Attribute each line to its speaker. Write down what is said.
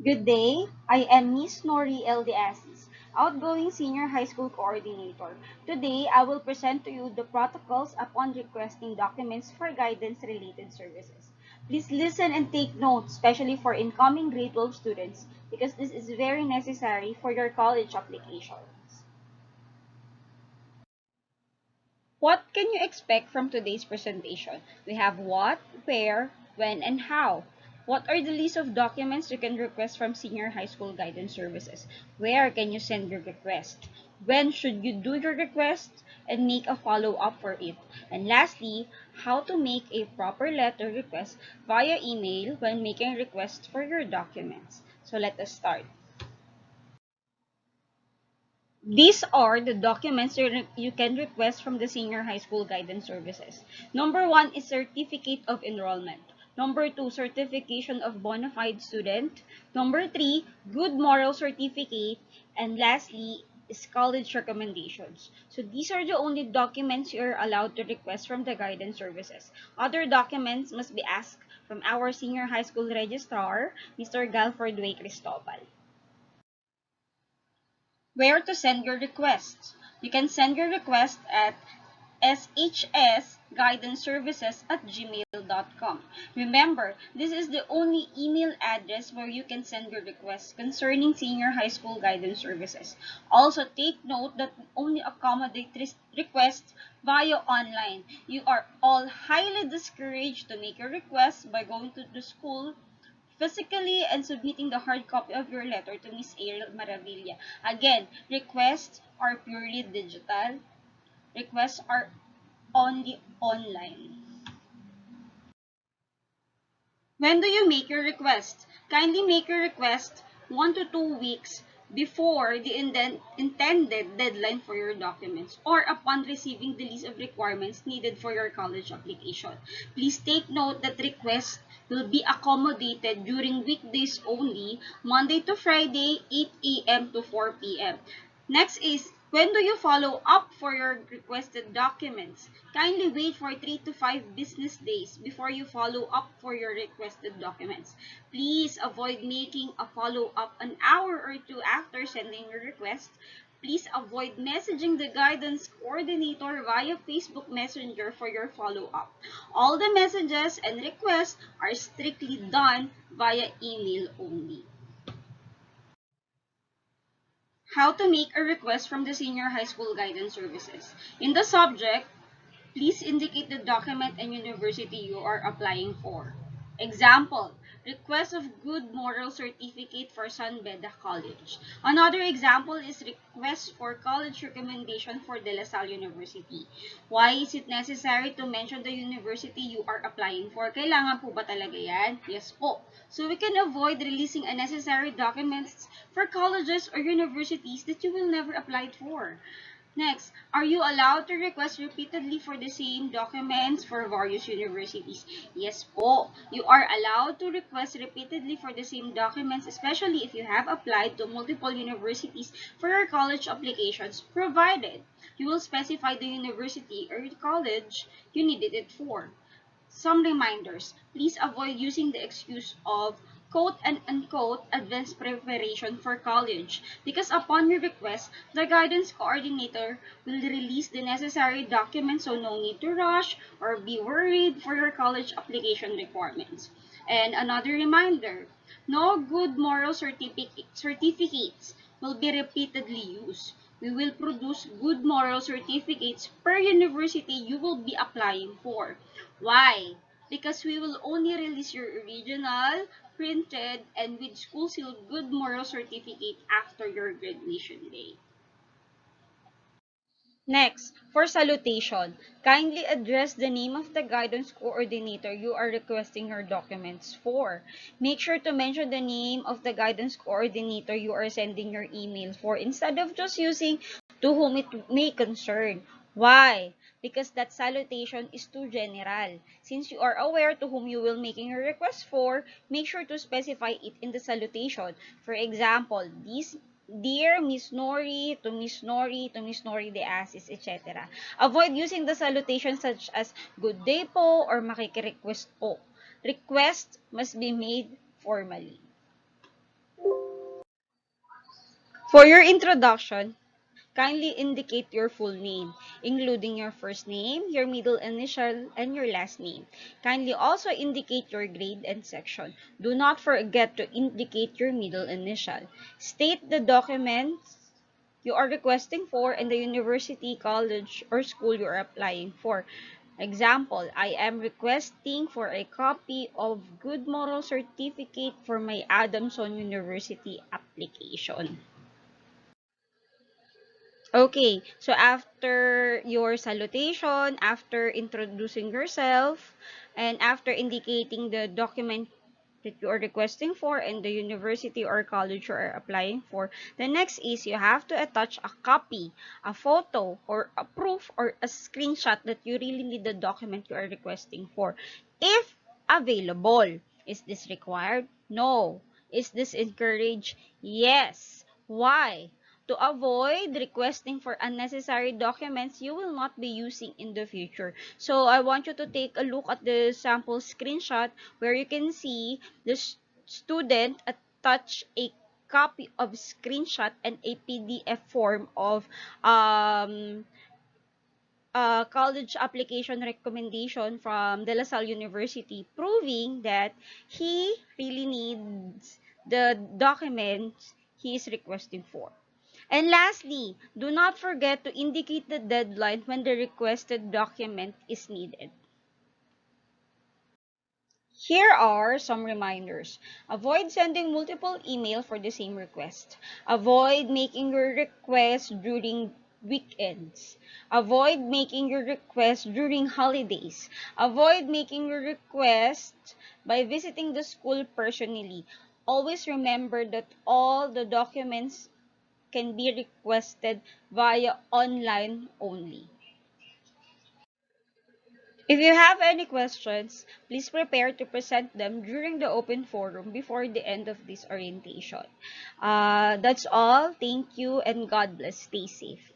Speaker 1: Good day, I am Miss Nori LDS's outgoing senior high school coordinator. Today, I will present to you the protocols upon requesting documents for guidance-related services. Please listen and take notes, especially for incoming grade 12 students, because this is very necessary for your college applications. What can you expect from today's presentation? We have what, where, when, and how. What are the list of documents you can request from Senior High School Guidance Services? Where can you send your request? When should you do your request and make a follow-up for it? And lastly, how to make a proper letter request via email when making requests for your documents. So let us start. These are the documents you can request from the Senior High School Guidance Services. Number 1 is Certificate of Enrollment. Number 2, Certification of Bona Fide Student. Number 3, Good Moral Certificate. And lastly, is College Recommendations. So these are the only documents you are allowed to request from the Guidance Services. Other documents must be asked from our Senior High School Registrar, Mr. Galford Way Cristobal. Where to send your requests? You can send your request at shsguidanceservices@gmail.com. Remember, this is the only email address where you can send your requests concerning senior high school guidance services. Also, take note that we only accommodate requests via online. You are all highly discouraged to make your requests by going to the school physically and submitting the hard copy of your letter to Miss Ariel Maravilla. Again, requests are purely digital. Requests are only online. When do you make your request? Kindly make your request 1 to 2 weeks before the intended deadline for your documents or upon receiving the list of requirements needed for your college application. Please take note that requests will be accommodated during weekdays only, Monday to Friday, 8 a.m. to 4 p.m. Next is, when do you follow up for your requested documents? Kindly wait for 3 to 5 business days before you follow up for your requested documents. Please avoid making a follow-up an hour or two after sending your request. Please avoid messaging the guidance coordinator via Facebook Messenger for your follow-up. All the messages and requests are strictly done via email only. How to make a request from the Senior High School Guidance Services. In the subject, please indicate the document and university you are applying for. Example, request of good moral certificate for San Beda College. Another example is request for college recommendation for De La Salle University. Why is it necessary to mention the university you are applying for? Kailangan po ba talaga yan? Yes po. So we can avoid releasing unnecessary documents for colleges or universities that you will never apply for. Next, are you allowed to request repeatedly for the same documents for various universities? Yes po. You are allowed to request repeatedly for the same documents, especially if you have applied to multiple universities for your college applications, provided you will specify the university or the college you needed it for. Some reminders. Please avoid using the excuse of quote and unquote advanced preparation for college because upon your request, the guidance coordinator will release the necessary documents, so no need to rush or be worried for your college application requirements. And another reminder, no good moral certificates will be repeatedly used. We will produce good moral certificates per university you will be applying for. Why? Because we will only release your original, printed, and with school sealed good moral certificate after your graduation day. Next, for salutation, kindly address the name of the guidance coordinator you are requesting your documents for. Make sure to mention the name of the guidance coordinator you are sending your email for instead of just using to whom it may concern. Why? Because that salutation is too general. Since you are aware to whom you will making your request for, make sure to specify it in the salutation. For example, this Dear Miss Nori, to Miss Nori, to Miss Nori de Asis, etc. Avoid using the salutation such as good day po or makikirequest po. Request must be made formally. For your introduction, kindly indicate your full name, including your first name, your middle initial, and your last name. Kindly also indicate your grade and section. Do not forget to indicate your middle initial. State the documents you are requesting for and the university, college, or school you are applying for. Example, I am requesting for a copy of Good Moral Certificate for my Adamson University application. Okay, so after your salutation, after introducing yourself, and after indicating the document that you are requesting for and the university or college you are applying for, the next is you have to attach a copy, a photo, or a proof or a screenshot that you really need the document you are requesting for. If available, is this required? No. Is this encouraged? Yes. Why? To avoid requesting for unnecessary documents you will not be using in the future. So I want you to take a look at the sample screenshot where you can see the student attach a copy of screenshot and a PDF form of college application recommendation from De La Salle University proving that he really needs the documents he is requesting for. And lastly, do not forget to indicate the deadline when the requested document is needed. Here are some reminders. Avoid sending multiple emails for the same request. Avoid making your request during weekends. Avoid making your request during holidays. Avoid making your request by visiting the school personally. Always remember that all the documents can be requested via online only. If you have any questions, please prepare to present them during the open forum before the end of this orientation. That's all. Thank you and God bless. Stay safe.